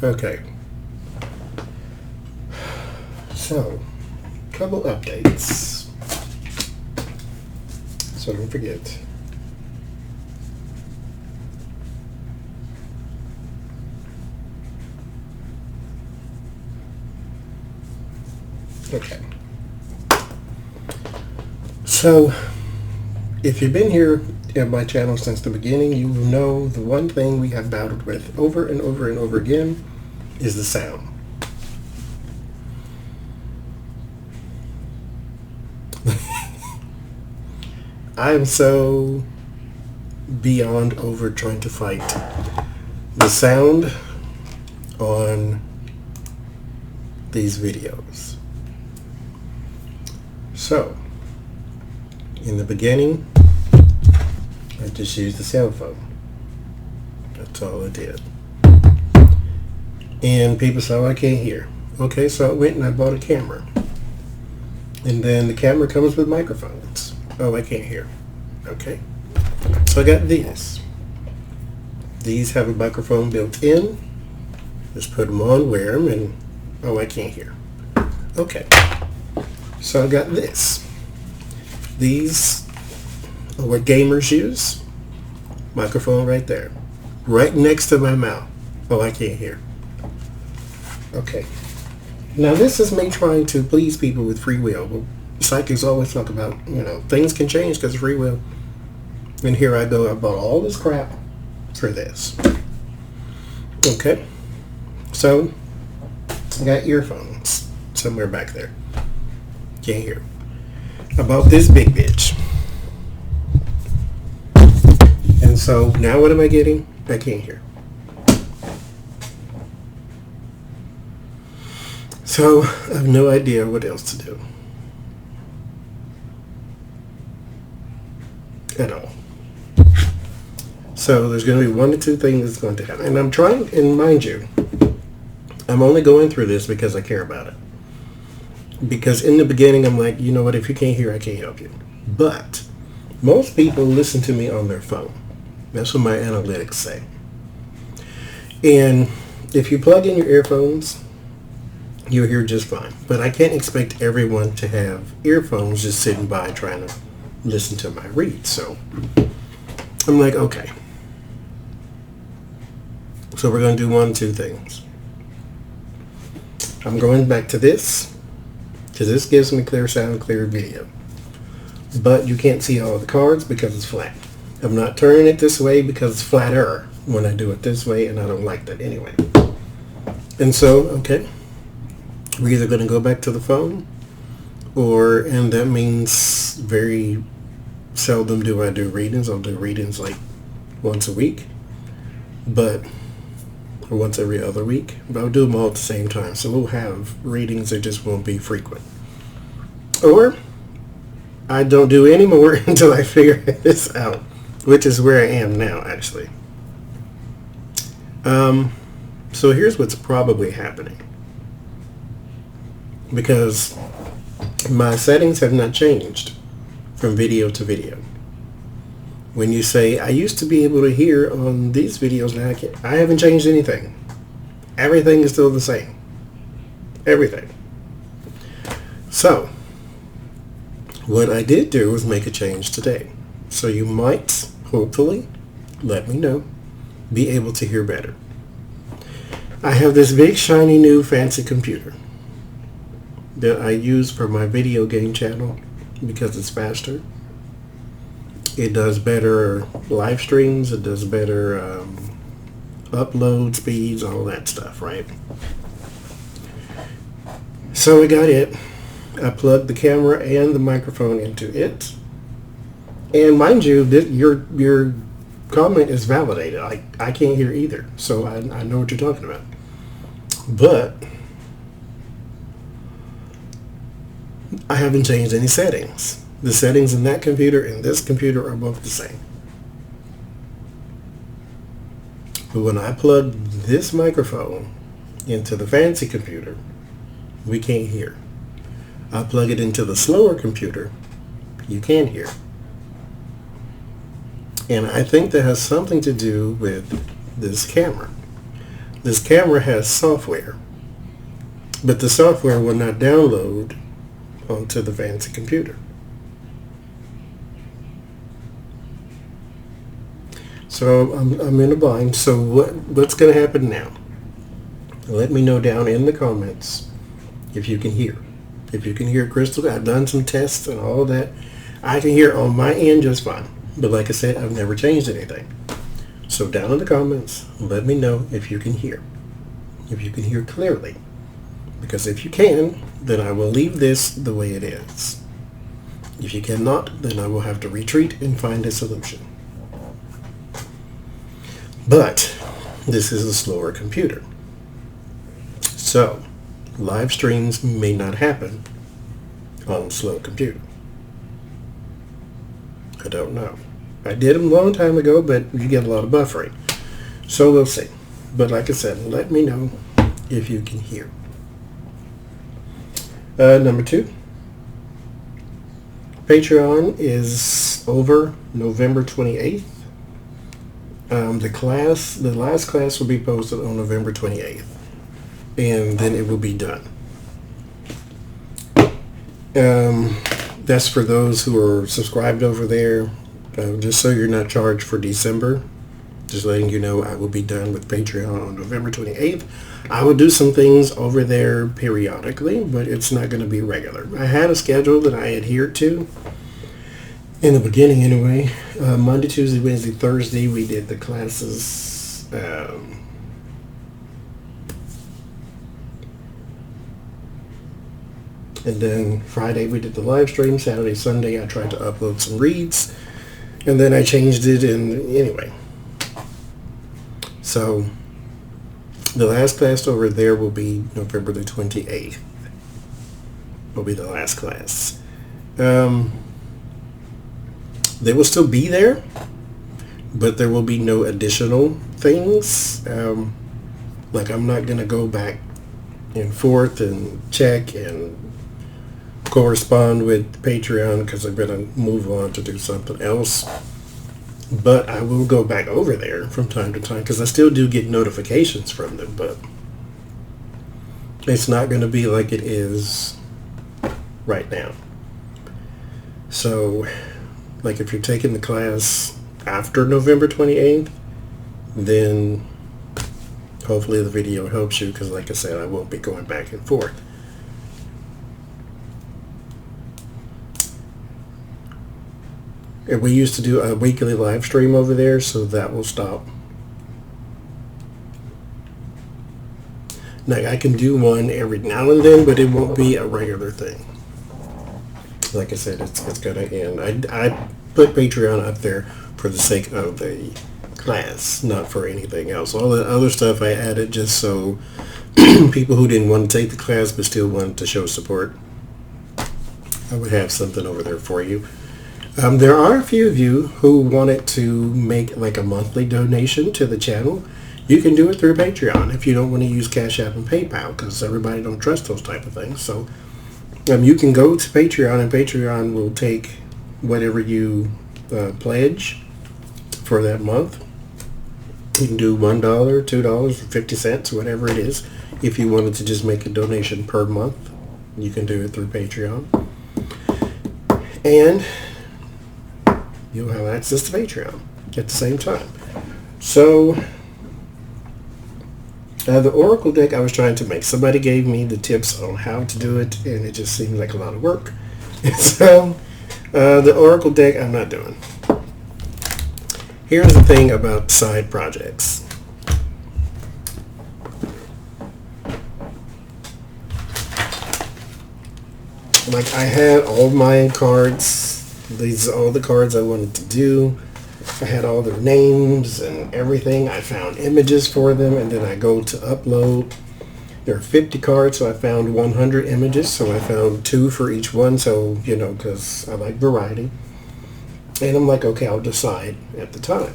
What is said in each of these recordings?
Okay. So, couple updates. So don't forget. Okay. So, if you've been here at my channel since the beginning, you will know the one thing we have battled with over and over and over again is the sound. I am so beyond over trying to fight the sound on these videos. So, in the beginning, I just used the cell phone. That's all I did. And people said, oh, I can't hear. Okay, so I went and I bought a camera. And then the camera comes with microphones. Oh, I can't hear. Okay. So I got these. These have a microphone built in. Just put them on, wear them, and oh, I can't hear. Okay. So I got this. These are what gamers use. Microphone right there. Right next to my mouth. Oh, I can't hear. Okay. Now this is me trying to please people with free will. Well, psychics always talk about, things can change because of free will. And here I go, I bought all this crap for this. Okay. So, I got earphones somewhere back there. Can't hear. I bought this big bitch. And so, now what am I getting? I can't hear. So, I have no idea what else to do. At all. So there's going to be one or two things that's going to happen. And I'm trying, and mind you, I'm only going through this because I care about it. Because in the beginning, I'm like, you know what, if you can't hear, I can't help you. But most people listen to me on their phone. That's what my analytics say. And if you plug in your earphones, you'll hear just fine. But I can't expect everyone to have earphones just sitting by trying to listen to my read. So I'm like, okay. So we're going to do one, two things. I'm going back to this because this gives me clear sound, clear video. But you can't see all the cards because it's flat. I'm not turning it this way because it's flatter when I do it this way, and I don't like that anyway. And so, okay, we're either going to go back to the phone, and that means very seldom do I do readings. I'll do readings like once a week, or once every other week, but I'll do them all at the same time. So we'll have readings that just won't be frequent. Or I don't do any more until I figure this out, which is where I am now, actually. So here's what's probably happening. Because my settings have not changed from video to video. When you say, I used to be able to hear on these videos, now I can't. I haven't changed anything. Everything is still the same. Everything. So, what I did do was make a change today. So you might, hopefully, let me know, be able to hear better. I have this big, shiny, new, fancy computer that I use for my video game channel because it's faster. It does better live streams. It does better upload speeds, all that stuff, right? So we got it. I plugged the camera and the microphone into it. And mind you, your comment is validated. I can't hear either. So I know what you're talking about. But I haven't changed any settings. The settings in that computer and this computer are both the same. But when I plug this microphone into the fancy computer, we can't hear. I plug it into the slower computer, you can hear. And I think that has something to do with this camera. this camera has software, but the software will not download onto the fancy computer. So I'm in a bind. So what's going to happen now? Let me know down in the comments if you can hear. If you can hear crystal, I've done some tests and all of that. I can hear on my end just fine. But like I said, I've never changed anything. So down in the comments, let me know if you can hear. If you can hear clearly. Because if you can, then I will leave this the way it is. If you cannot, then I will have to retreat and find a solution. But this is a slower computer. So live streams may not happen on a slow computer. I don't know. I did them a long time ago, but you get a lot of buffering. So we'll see. But like I said, let me know if you can hear. Number 2. Patreon is over November 28th. The last class will be posted on November 28th. And then it will be done. That's for those who are subscribed over there. Just so you're not charged for December. Just letting you know I will be done with Patreon on November 28th. I will do some things over there periodically, but it's not going to be regular. I had a schedule that I adhered to in the beginning anyway. Monday, Tuesday, Wednesday, Thursday, we did the classes. And then Friday we did the live stream. Saturday, Sunday I tried to upload some reads. And then I changed it, and anyway. So the last class over there will be November the 28th. Will be the last class. They will still be there, but there will be no additional things. Like I'm not going to go back and forth and check and correspond with Patreon because I'm going to move on to do something else. But I will go back over there from time to time because I still do get notifications from them, but it's not going to be like it is right now. So, like if you're taking the class after November 28th, then hopefully the video helps you because like I said, I won't be going back and forth. And we used to do a weekly live stream over there, so that will stop. Now, I can do one every now and then, but it won't be a regular thing. Like I said, it's going to end. I put Patreon up there for the sake of the class, not for anything else. All the other stuff I added just so people who didn't want to take the class but still wanted to show support, I would have something over there for you. There are a few of you who wanted to make like a monthly donation to the channel. You can do it through Patreon if you don't want to use Cash App and PayPal because everybody don't trust those type of things. So you can go to Patreon and Patreon will take whatever you pledge for that month. You can do $1, $2, 50 cents, whatever it is. If you wanted to just make a donation per month, you can do it through Patreon. And you'll have access to Patreon at the same time. So, the Oracle deck I was trying to make, somebody gave me the tips on how to do it, and it just seemed like a lot of work. So, the Oracle deck I'm not doing. Here's the thing about side projects. Like I had all my cards. These are all the cards I wanted to do. I had all their names and everything. I found images for them, and then I go to upload. There are 50 cards, so I found 100 images. So I found 2 for each one. So, you know, because I like variety. And I'm like, okay, I'll decide at the time.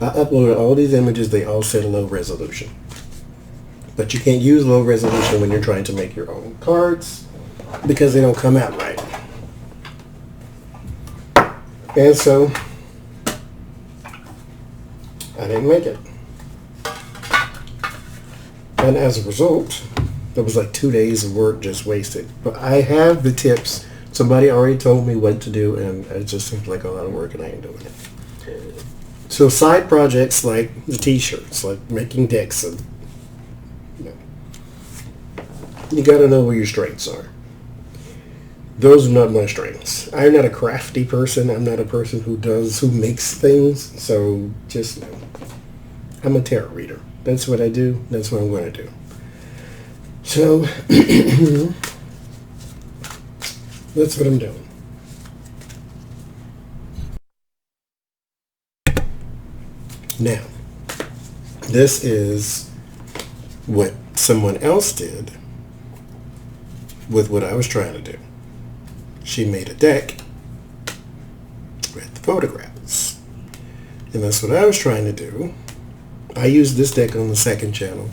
I uploaded all these images. They all said low resolution. But you can't use low resolution when you're trying to make your own cards because they don't come out right. And so, I didn't make it. And as a result, that was like 2 days of work just wasted. But I have the tips. Somebody already told me what to do, and it just seems like a lot of work, and I ain't doing it. So side projects like the t-shirts, like making decks, and you got to know where your strengths are. Those are not my strengths. I'm not a crafty person. I'm not a person who makes things. So just know, I'm a tarot reader. That's what I do. That's what I'm going to do. So that's what I'm doing. Now, this is what someone else did with what I was trying to do. She made a deck with photographs. And that's what I was trying to do. I used this deck on the second channel.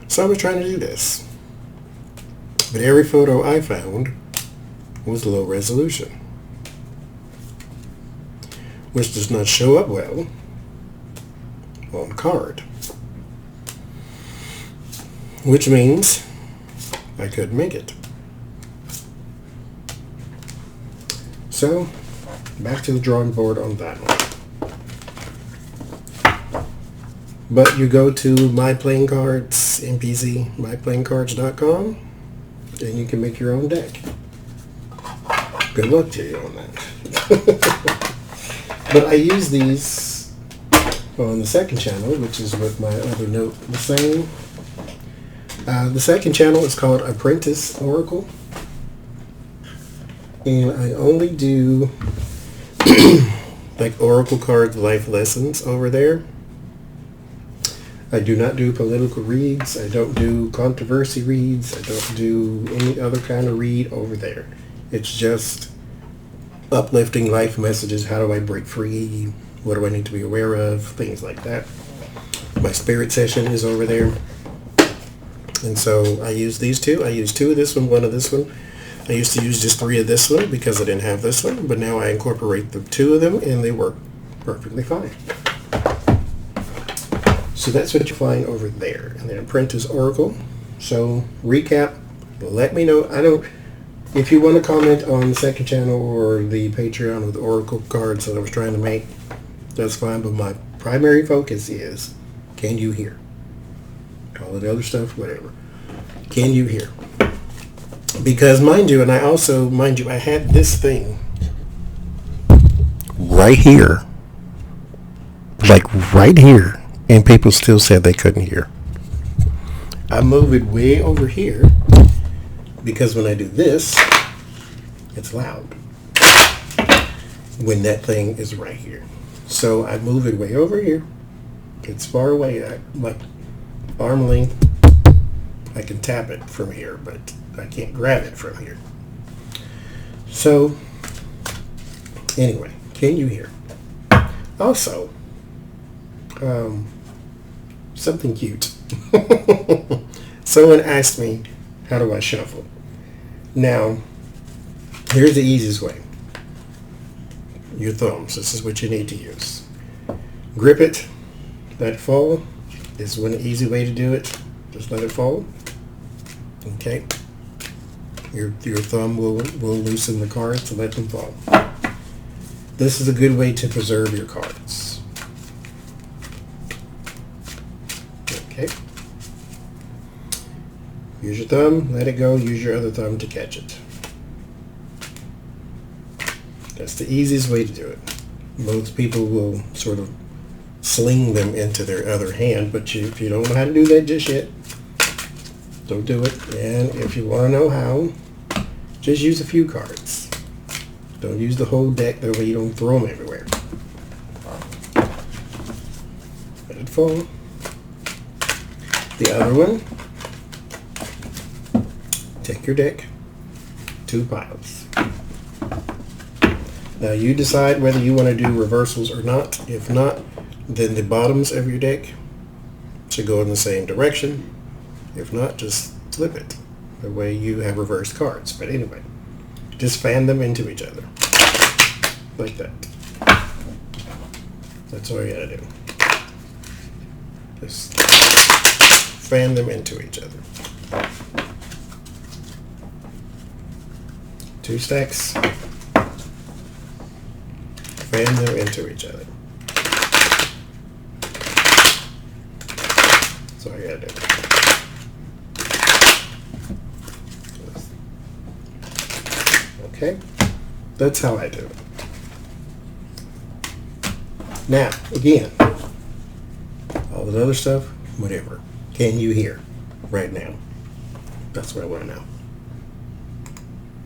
So I was trying to do this. But every photo I found was low resolution, which does not show up well on card. Which means I couldn't make it. So, back to the drawing board on that one. But you go to My Playing Cards, MPZ, myplayingcards.com, and you can make your own deck. Good luck to you on that. But I use these on the second channel, which is what my other note was saying. The second channel is called Apprentice Oracle. And I only do like Oracle cards life lessons over there. I do not do political reads. I don't do controversy reads. I don't do any other kind of read over there. It's just uplifting life messages. How do I break free? What do I need to be aware of? Things like that. My spirit session is over there. And so I use these two. I use 2 of this one of this one. I used to use just 3 of this one because I didn't have this one. But now I incorporate the 2 of them and they work perfectly fine. So that's what you find over there. And then Apprentice Oracle. So recap, let me know. If you want to comment on the second channel or the Patreon of the Oracle cards that I was trying to make, that's fine. But my primary focus is, can you hear? All of the other stuff, whatever. Can you hear? Because mind you, I had this thing right here. Like right here. And people still said they couldn't hear. I move it way over here because when I do this, it's loud when that thing is right here. So I move it way over here. It's far away, like arm length. I can tap it from here, but I can't grab it from here. So anyway, can you hear? Also, something cute. Someone asked me, how do I shuffle? Now, here's the easiest way. Your thumbs. This is what you need to use. Grip it. Let it fall is one easy way to do it. Just let it fall. Okay. Your thumb will loosen the cards to let them fall. This is a good way to preserve your cards. Okay. Use your thumb, let it go, use your other thumb to catch it. That's the easiest way to do it. Most people will sort of sling them into their other hand, but if you don't know how to do that just yet, don't do it. And if you want to know how, just use a few cards. Don't use the whole deck, that way you don't throw them everywhere. Let it fall. The other one, take your deck, 2 piles. Now you decide whether you want to do reversals or not. If not, then the bottoms of your deck should go in the same direction. If not, just flip it. That way you have reversed cards. But anyway, just fan them into each other. like that. That's all you gotta do. Just fan them into each other. 2 stacks. Fan them into each other. That's all you gotta do. Okay? That's how I do it. Now, again, all the other stuff, whatever. Can you hear right now? That's what I want to know.